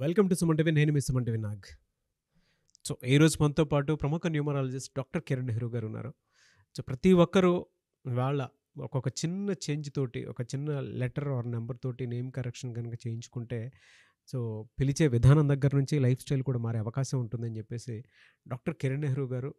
Welcome to Suman TV. నేను మీ Suman TV Nag. So ఈరోజు మనతో పాటు ప్రముఖ న్యూమరాలజిస్ట్ డాక్టర్ కిరణ్ నెహ్రూ గారు ఉన్నారు. సో ప్రతి ఒక్కరూ వాళ్ళ ఒక్కొక్క చిన్న చేంజ్ తోటి, ఒక చిన్న లెటర్ ఆర్ నెంబర్ తోటి నేమ్ కరెక్షన్ కనుక చేయించుకుంటే సో పిలిచే విధానం దగ్గర నుంచి లైఫ్ స్టైల్ కూడా మారే అవకాశం ఉంటుందని చెప్పేసి డాక్టర్ కిరణ్ నెహ్రూ గారు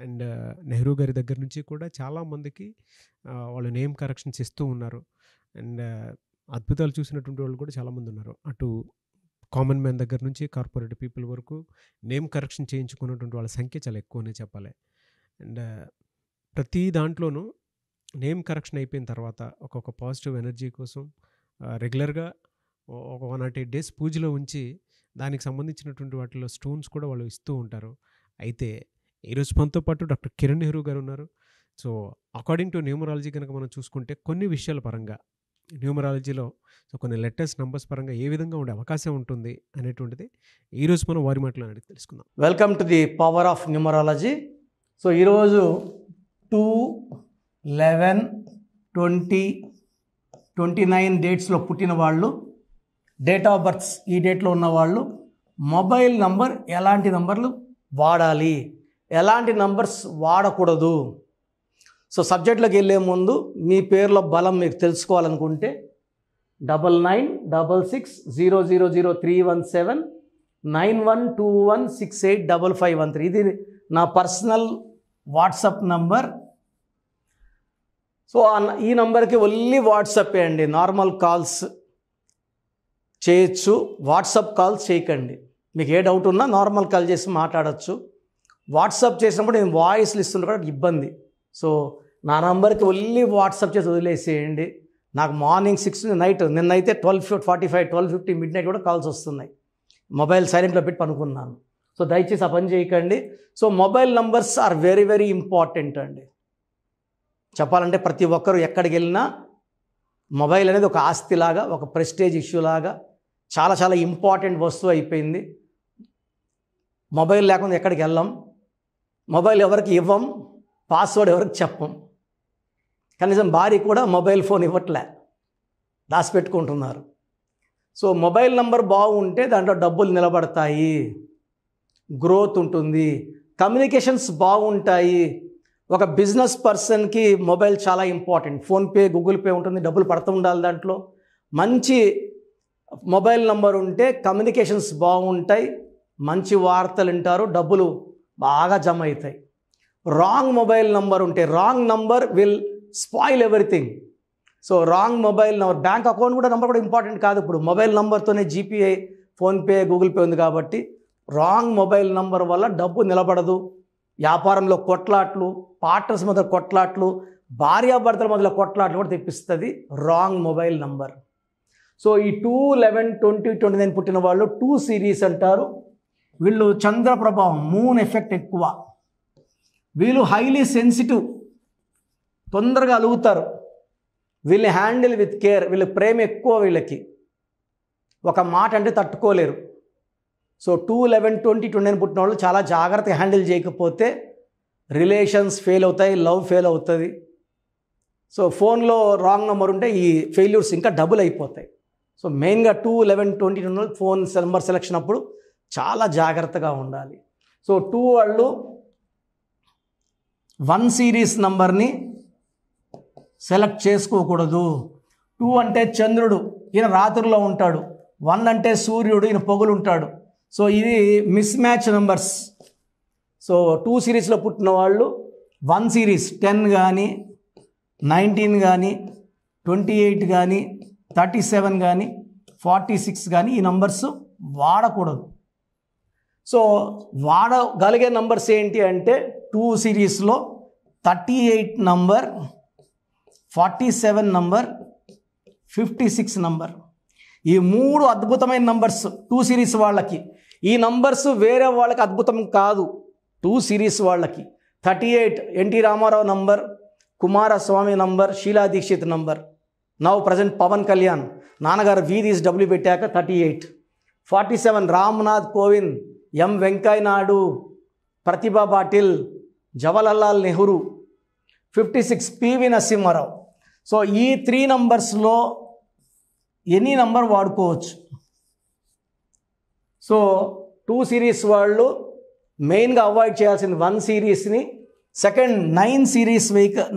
అండ్ నెహ్రూ గారి దగ్గర నుంచి కూడా చాలామందికి వాళ్ళు నేమ్ కరెక్షన్స్ ఇస్తూ ఉన్నారు. అండ్ అద్భుతాలు చూసినటువంటి వాళ్ళు కూడా చాలామంది ఉన్నారు. అటు కామన్ మ్యాన్ దగ్గర నుంచి కార్పొరేట్ పీపుల్ వరకు నేమ్ కరెక్షన్ చేయించుకున్నటువంటి వాళ్ళ సంఖ్య చాలా ఎక్కువనే చెప్పాలి. అండ్ ప్రతి దాంట్లోనూ నేమ్ కరెక్షన్ అయిపోయిన తర్వాత ఒక్కొక్క పాజిటివ్ ఎనర్జీ కోసం రెగ్యులర్గా ఒక 108 డేస్ పూజలో ఉంచి దానికి సంబంధించినటువంటి వాటిలో స్టోన్స్ కూడా వాళ్ళు ఇస్తూ ఉంటారు. అయితే ఈరోజు మనతో పాటు డాక్టర్ కిరణ్ నెహ్రూ గారు ఉన్నారు. సో అకార్డింగ్ టు న్యూమరాలజీ కనుక మనం చూసుకుంటే కొన్ని విషయాల పరంగా న్యూమరాలజీలో సో కొన్ని లెటర్స్ నంబర్స్ పరంగా ఏ విధంగా ఉండే అవకాశం ఉంటుంది అనేటువంటిది ఈరోజు మనం వారి మాటలో అడిగి తెలుసుకుందాం. Welcome to the power of numerology. So ఈరోజు 2, 11, 20, 29 డేట్స్లో పుట్టిన వాళ్ళు, డేట్ ఆఫ్ బర్త్స్ ఈ డేట్లో ఉన్నవాళ్ళు మొబైల్ నంబర్ ఎలాంటి నంబర్లు వాడాలి, ఎలాంటి నంబర్స్ వాడకూడదు. సో సబ్జెక్ట్లోకి వెళ్ళే ముందు మీ పేర్లో బలం మీకు తెలుసుకోవాలనుకుంటే 9966000317 9121685513 ఇది నా పర్సనల్ వాట్సాప్ నంబర్. సో ఈ నంబర్కి ఓన్లీ వాట్సాప్ అండి, నార్మల్ కాల్స్ చేయొచ్చు, వాట్సాప్ కాల్స్ చేయకండి. మీకు ఏ డౌట్ ఉన్నా నార్మల్ కాల్ చేసి మాట్లాడచ్చు. వాట్సాప్ చేసినప్పుడు నేను వాయిస్లు ఇస్తుంటే కూడా ఇబ్బంది. సో నా నంబర్కి ఓన్లీ వాట్సాప్ చేసి వదిలేసేయండి. నాకు మార్నింగ్ 6 నైట్ నిన్నైతే 12:45, 12:50 మిడ్ నైట్ కూడా కాల్స్ వస్తున్నాయి. మొబైల్ సైలెంట్లో పెట్టి పనుకున్నాను. సో దయచేసి ఆ పని చేయకండి. So mobile numbers are very very important అండి. చెప్పాలంటే ప్రతి ఒక్కరు ఎక్కడికి వెళ్ళినా మొబైల్ అనేది ఒక ఆస్తిలాగా, ఒక ప్రెస్టేజ్ ఇష్యూ లాగా చాలా చాలా ఇంపార్టెంట్ వస్తువు అయిపోయింది. మొబైల్ లేకుండా ఎక్కడికి వెళ్ళాం, మొబైల్ ఎవరికి ఇవ్వం, పాస్వర్డ్ ఎవరికి చెప్పం. కనీసం భార్య కూడా మొబైల్ ఫోన్ ఇవ్వట్లే, దాచిపెట్టుకుంటున్నారు. సో మొబైల్ నంబర్ బాగుంటే దాంట్లో డబ్బులు నిలబడతాయి, గ్రోత్ ఉంటుంది, కమ్యూనికేషన్స్ బాగుంటాయి. ఒక బిజినెస్ పర్సన్కి మొబైల్ చాలా ఇంపార్టెంట్. ఫోన్పే, గూగుల్ పే ఉంటుంది, డబ్బులు పడుతూ ఉండాలి. దాంట్లో మంచి మొబైల్ నంబర్ ఉంటే కమ్యూనికేషన్స్ బాగుంటాయి, మంచి వార్తలు వింటారు, డబ్బులు బాగా జమ అవుతాయి. రాంగ్ మొబైల్ నంబర్ ఉంటే wrong number will spoil everything. So wrong mobile number, bank account కూడా నంబర్ కూడా ఇంపార్టెంట్ కాదు. ఇప్పుడు మొబైల్ నంబర్తోనే జీపీఐ, ఫోన్పే, గూగుల్ పే ఉంది కాబట్టి రాంగ్ మొబైల్ నంబర్ వల్ల డబ్బు నిలబడదు. వ్యాపారంలో కొట్లాట్లు, పార్ట్నర్స్ మధ్య కొట్లాట్లు, భార్యాభర్తల మధ్య కొట్లాట్లు కూడా తెప్పిస్తుంది రాంగ్ మొబైల్ నంబర్. సో ఈ 2, 11, 20, 29 పుట్టిన వాళ్ళు 2 సిరీస్ అంటారు. వీళ్ళు చంద్ర ప్రభావం, మూన్ ఎఫెక్ట్ ఎక్కువ. వీళ్ళు హైలీ సెన్సిటివ్, తొందరగా అలుగుతారు. వీళ్ళని హ్యాండిల్ విత్ కేర్, వీళ్ళ ప్రేమ ఎక్కువ. వీళ్ళకి ఒక మాట అంటే తట్టుకోలేరు. సో 2, 11, 20, 29 పుట్టిన వాళ్ళు చాలా జాగ్రత్తగా హ్యాండిల్ చేయకపోతే రిలేషన్స్ ఫెయిల్ అవుతాయి, లవ్ ఫెయిల్ అవుతుంది. సో ఫోన్లో రాంగ్ నెంబర్ ఉంటే ఈ ఫెయిల్యూర్స్ ఇంకా డబుల్ అయిపోతాయి. సో మెయిన్గా 2, 11, 20 ఫోన్ నెంబర్ సెలెక్షన్ అప్పుడు చాలా జాగ్రత్తగా ఉండాలి. సో 2 వాళ్ళు 1 సిరీస్ నంబర్ని సెలెక్ట్ చేసుకోకూడదు. 2 అంటే చంద్రుడు, ఈయన రాత్రిలో ఉంటాడు. 1 అంటే సూర్యుడు, ఈయన పొగులు ఉంటాడు. సో ఇది మిస్ మ్యాచ్ నెంబర్స్. సో 2 సిరీస్లో పుట్టిన వాళ్ళు 1 సిరీస్ 10 కానీ, 19 కానీ, 28 కానీ, 37 కానీ, 46 కానీ ఈ నంబర్స్ వాడకూడదు. సో వాడగలిగే నంబర్స్ ఏంటి అంటే 2 సిరీస్లో 38 నంబర్, 47 నంబర్, 56 నంబర్. ఈ 3 అద్భుతమైన నంబర్స్ 2 సిరీస్ వాళ్ళకి. ఈ నంబర్స్ వేరే వాళ్ళకి అద్భుతం కాదు, 2 సిరీస్ వాళ్ళకి. 38 NT Rama Rao number, Kumaraswamy number, Sheila Dikshit number. Now present Pawan Kalyan నాన్నగారు వీధీస్ డబ్ల్యూ పెట్టాక 38. 47 రామ్నాథ్ కోవింద్, ఎం వెంకయ్య నాయుడు, ప్రతిభా పాటిల్, జవహర్లాల్ నెహ్రూ. 56 పివి నరసింహారావు. సో ఈ 3 నంబర్స్లో ఎనీ నంబర్ వాడుకోవచ్చు. సో 2 సిరీస్ వాళ్ళు మెయిన్గా అవాయిడ్ చేయాల్సింది 1 సిరీస్ని, సెకండ్ 9 సిరీస్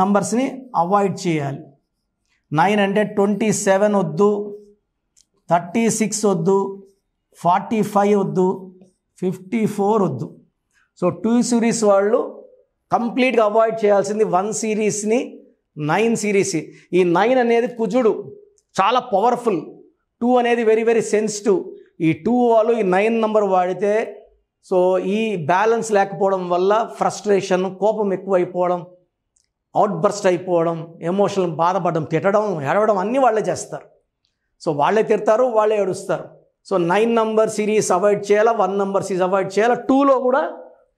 నంబర్స్ని అవాయిడ్ చేయాలి. 9 అంటే 27 వద్దు, 36 వద్దు, 45 వద్దు, 54 వద్దు. సో 2 సిరీస్ వాళ్ళు కంప్లీట్గా అవాయిడ్ చేయాల్సింది 1 సిరీస్ని, 9 సిరీస్. ఈ 9 అనేది కుజుడు, చాలా పవర్ఫుల్. 2 అనేది వెరీ వెరీ సెన్సిటివ్. ఈ 2 వాళ్ళు ఈ 9 నంబర్ వాడితే సో ఈ బ్యాలెన్స్ లేకపోవడం వల్ల ఫ్రస్ట్రేషన్, కోపం ఎక్కువైపోవడం, అవుట్ బర్స్ట్ అయిపోవడం, ఎమోషనల్ బాధపడడం, తిట్టడం, ఏడవడం అన్నీ వాళ్ళే చేస్తారు. సో వాళ్ళే తిడతారు, వాళ్ళే ఏడుస్తారు. సో 9 నంబర్ సిరీస్ అవాయిడ్ చేయాలా, 1 నంబర్ సిరీస్ అవాయిడ్ చేయాలా. 2లో కూడా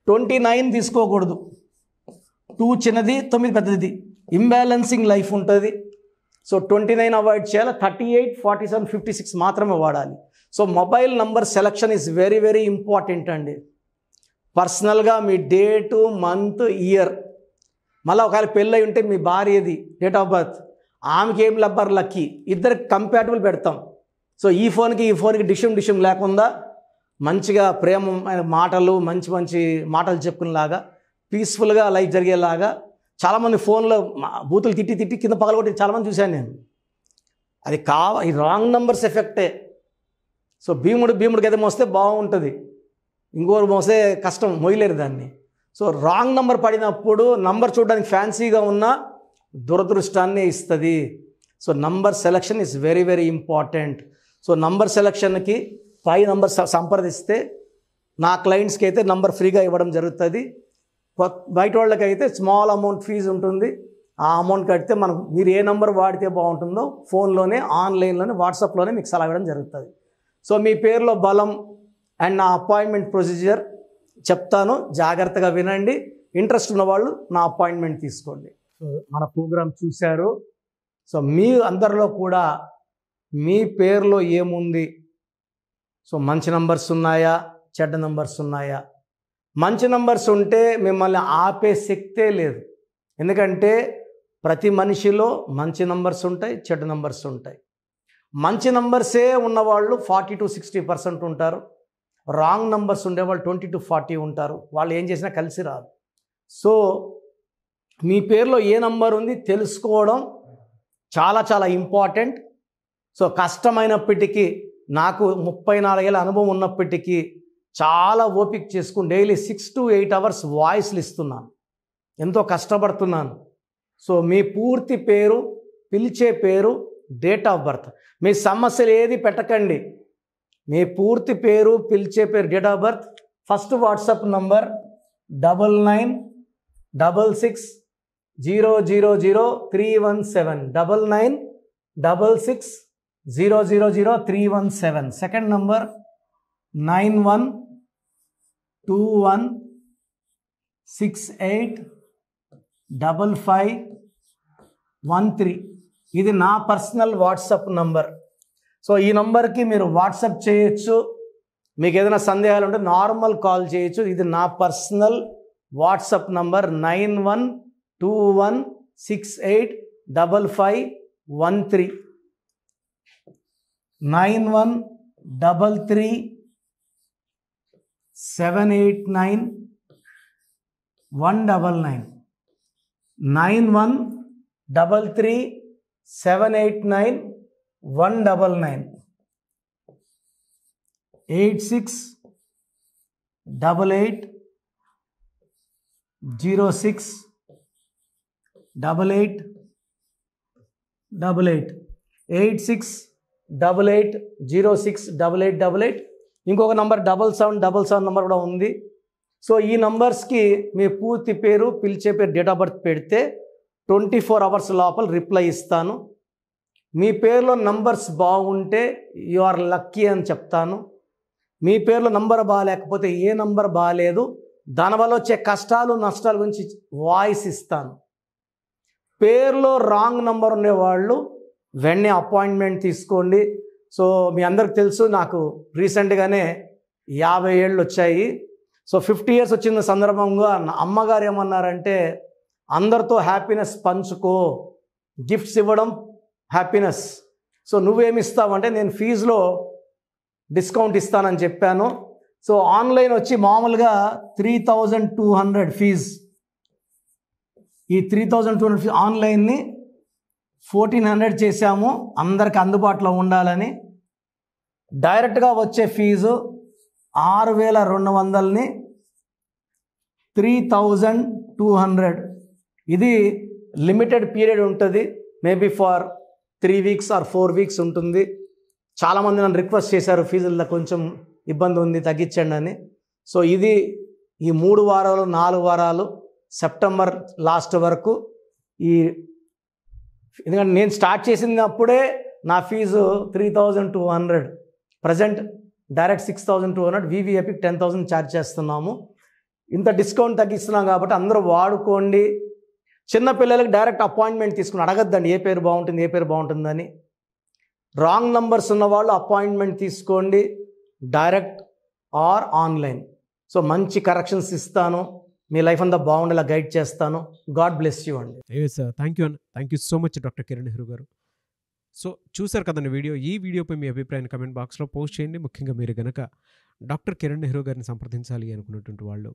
29 తీసుకోకూడదు. 2 చిన్నది, 9 పెద్దది, ఇంబ్యాలెన్సింగ్ లైఫ్ ఉంటుంది. సో 29 అవాయిడ్ చేయాలి. 38, 47, 56 మాత్రమే వాడాలి. So mobile number selection is very very important అండి. పర్సనల్గా మీ డేటు, మంత్, ఇయర్, మళ్ళీ ఒకవేళ పెళ్ళి ఉంటే మీ భార్యది డేట్ ఆఫ్ బర్త్, ఆమెకి ఏం నెంబర్ లక్కీ, ఇద్దరికి కంపాటబుల్ పెడతాం. సో ఈ ఫోన్కి డిషం లేకుండా మంచిగా ప్రేమమైన మాటలు, మంచి మంచి మాటలు చెప్పుకునేలాగా, పీస్ఫుల్గా లైఫ్ జరిగేలాగా. చాలామంది ఫోన్లో బూతులు తిట్టి కింద పగలగొట్టి చాలామంది చూశాను నేను. అది ఈ రాంగ్ నంబర్స్ ఎఫెక్టే. సో భీముడికి ఏదో మోస్తే బాగుంటుంది, ఇంకోరు మోస్తే కష్టం, మొయ్యలేరు దాన్ని. సో రాంగ్ నంబర్ పడినప్పుడు నంబర్ చూడడానికి ఫ్యాన్సీగా ఉన్న దురదృష్టాన్ని ఇస్తుంది. So number selection is very very important. So number సెలక్షన్కి 5 నంబర్స్ సంప్రదిస్తే నా క్లయింట్స్కి అయితే నంబర్ ఫ్రీగా ఇవ్వడం జరుగుతుంది. బయట వాళ్ళకైతే స్మాల్ అమౌంట్ ఫీజు ఉంటుంది. ఆ అమౌంట్ కడితే మీరు ఏ నంబర్ వాడితే బాగుంటుందో ఫోన్లోనే, ఆన్లైన్లోనే, వాట్సాప్లోనే మీకు సలహా ఇవ్వడం జరుగుతుంది. సో మీ పేరులో బలం అండ్ నా అపాయింట్మెంట్ ప్రొసీజర్ చెప్తాను, జాగ్రత్తగా వినండి. ఇంట్రెస్ట్ ఉన్నవాళ్ళు నా అపాయింట్మెంట్ తీసుకోండి. సో మన ప్రోగ్రాం చూశారు. సో మీ అందరిలో కూడా మీ పేరులో ఏముంది, సో మంచి నంబర్స్ ఉన్నాయా, చెడ్డ నంబర్స్ ఉన్నాయా? మంచి నంబర్స్ ఉంటే మిమ్మల్ని ఆపే శక్తే లేదు. ఎందుకంటే ప్రతి మనిషిలో మంచి నంబర్స్ ఉంటాయి, చెడ్డ నంబర్స్ ఉంటాయి. మంచి నంబర్సే ఉన్నవాళ్ళు 40 to 60% ఉంటారు. రాంగ్ నంబర్స్ ఉండేవాళ్ళు 20 to 40 ఉంటారు. వాళ్ళు ఏం చేసినా కలిసి రాదు. సో మీ పేరులో ఏ నంబర్ ఉంది తెలుసుకోవడం చాలా చాలా ఇంపార్టెంట్. సో కష్టమైనప్పటికీ, నాకు 34 ఏళ్ళ అనుభవం ఉన్నప్పటికీ చాలా ఓపిక చేసుకుని డైలీ 6 to 8 hours వాయిస్లు ఇస్తున్నాను, ఎంతో కష్టపడుతున్నాను. సో మీ పూర్తి పేరు, పిలిచే పేరు, డేట్ ఆఫ్ బర్త్, మీ సమస్యలు ఏది పెట్టకండి. మీ పూర్తి పేరు, పిలిచే పేరు, date of birth, first WhatsApp number 9966000317, 9966000317. Second number 9121685513. ఇది నా పర్సనల్ వాట్సాప్ నంబర్. సో ఈ నంబర్కి మీరు వాట్సాప్ చేయొచ్చు. మీకు ఏదైనా సందేహాలు ఉంటే నార్మల్ కాల్ చేయొచ్చు. ఇది నా పర్సనల్ వాట్సాప్ నంబర్ 9121685513, 9133789199, 9133789199, 8688068888, 8688068888. ఇంకొక నంబర్ 7777 నంబర్ కూడా ఉంది. సో ఈ నంబర్స్కి మీ పూర్తి పేరు, పిలిచే పేరు, డేట్ ఆఫ్ బర్త్ పెడితే 24 hours లోపల రిప్లై ఇస్తాను. మీ పేరులో నంబర్స్ బాగుంటే యు ఆర్ లక్కీ అని చెప్తాను. మీ పేరులో నంబర్ బాగాలేకపోతే ఏ నంబర్ బాగాలేదు, దానివల్ల వచ్చే కష్టాలు, నష్టాల గురించి వాయిస్ ఇస్తాను. పేరులో రాంగ్ నంబర్ ఉండేవాళ్ళు వెంటనే అపాయింట్మెంట్ తీసుకోండి. సో మీ అందరికి తెలుసు, నాకు రీసెంట్గానే 50 ఏళ్ళు వచ్చాయి. సో 50 years వచ్చిన సందర్భంగా అమ్మగారు ఏమన్నారంటే, అందరితో హ్యాపీనెస్ పంచుకో, గిఫ్ట్స్ ఇవ్వడం హ్యాపీనెస్. సో నువ్వేమి ఇస్తావంటే, నేను ఫీజులో డిస్కౌంట్ ఇస్తానని చెప్పాను. సో ఆన్లైన్ వచ్చి మామూలుగా 3200 ఫీజ్. ఈ 3200 ఫీజ్ ఆన్లైన్ని 1400 చేశాము అందరికి అందుబాటులో ఉండాలని. డైరెక్ట్గా వచ్చే ఫీజు 6200ని 3200. ఇది లిమిటెడ్ పీరియడ్ ఉంటుంది, maybe for 3 weeks or 4 weeks ఉంటుంది. చాలామంది నన్ను రిక్వెస్ట్ చేశారు ఫీజుల్లో కొంచెం ఇబ్బంది ఉంది తగ్గించండి అని. సో ఇది ఈ 3 వారాలు 4 వారాలు సెప్టెంబర్ లాస్ట్ వరకు. ఎందుకంటే నేను స్టార్ట్ చేసినప్పుడే నా fee 3200, present direct 6200, VVIP 10,000 charge చేస్తున్నాము. ఇంత డిస్కౌంట్ తగ్గిస్తున్నాం కాబట్టి అందరూ వాడుకోండి. చిన్నపిల్లలకి డైరెక్ట్ అపాయింట్మెంట్ తీసుకుని అడగద్దండి ఏ పేరు బాగుంటుందని. రాంగ్ నంబర్స్ ఉన్నవాళ్ళు అపాయింట్మెంట్ తీసుకోండి, డైరెక్ట్ ఆర్ ఆన్లైన్. సో మంచి కరెక్షన్స్ ఇస్తాను, మీ లైఫ్ అంతా బాగుండేలా గైడ్ చేస్తాను. గాడ్ బ్లెస్ యూ అండి. Sir, thank you so much doctor Kiran Nehru గారు. సో చూసారు కదండి వీడియో. ఈ వీడియోపై మీ అభిప్రాయాన్ని కమెంట్ బాక్స్లో పోస్ట్ చేయండి. ముఖ్యంగా మీరు కనుక డాక్టర్ కిరణ్ నెహ్రూ గారిని సంప్రదించాలి అనుకున్నటువంటి వాళ్ళు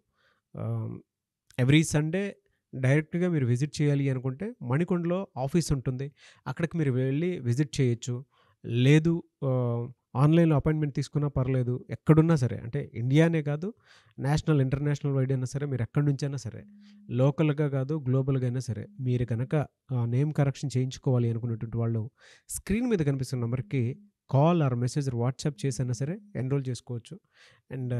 ఎవ్రీ సండే డైరెక్ట్గా మీరు విజిట్ చేయాలి అనుకుంటే మణికొండలో ఆఫీస్ ఉంటుంది, అక్కడికి మీరు వెళ్ళి విజిట్ చేయొచ్చు. లేదు ఆన్లైన్లో అపాయింట్మెంట్ తీసుకున్నా పర్లేదు, ఎక్కడున్నా సరే, అంటే ఇండియానే కాదు నేషనల్ ఇంటర్నేషనల్ వైడ్ అయినా సరే, మీరు ఎక్కడి నుంచైనా సరే, లోకల్గా కాదు గ్లోబల్గా అయినా సరే, మీరు కనుక నేమ్ కరెక్షన్ చేయించుకోవాలి అనుకున్నటువంటి వాళ్ళు స్క్రీన్ మీద కనిపిస్తున్న నెంబర్కి కాల్ ఆర్ మెసేజ్ వాట్సాప్ చేసైనా సరే ఎన్రోల్ చేసుకోవచ్చు. అండ్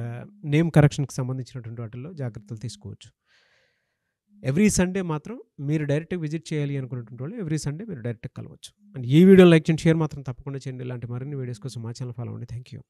నేమ్ కరెక్షన్కి సంబంధించినటువంటి వాటిల్లో జాగ్రత్తలు తీసుకోవచ్చు. ఎవ్రీ సండే మాత్రం మీరు డైరెక్ట్గా విజిట్ చేయాలి అనుకున్నటువంటి వాళ్ళు ఎవ్రీ సండే మీరు డైరెక్ట్గా కలవచ్చు. అండ్ ఈ వీడియో లైక్ చేయండి, షేర్ మాత్రం తప్పకుండా చేయండి. ఇలాంటి మరిన్ని వీడియోస్ కోసం మా ఛానల్ ఫాలో అవ్వండి. Thank you.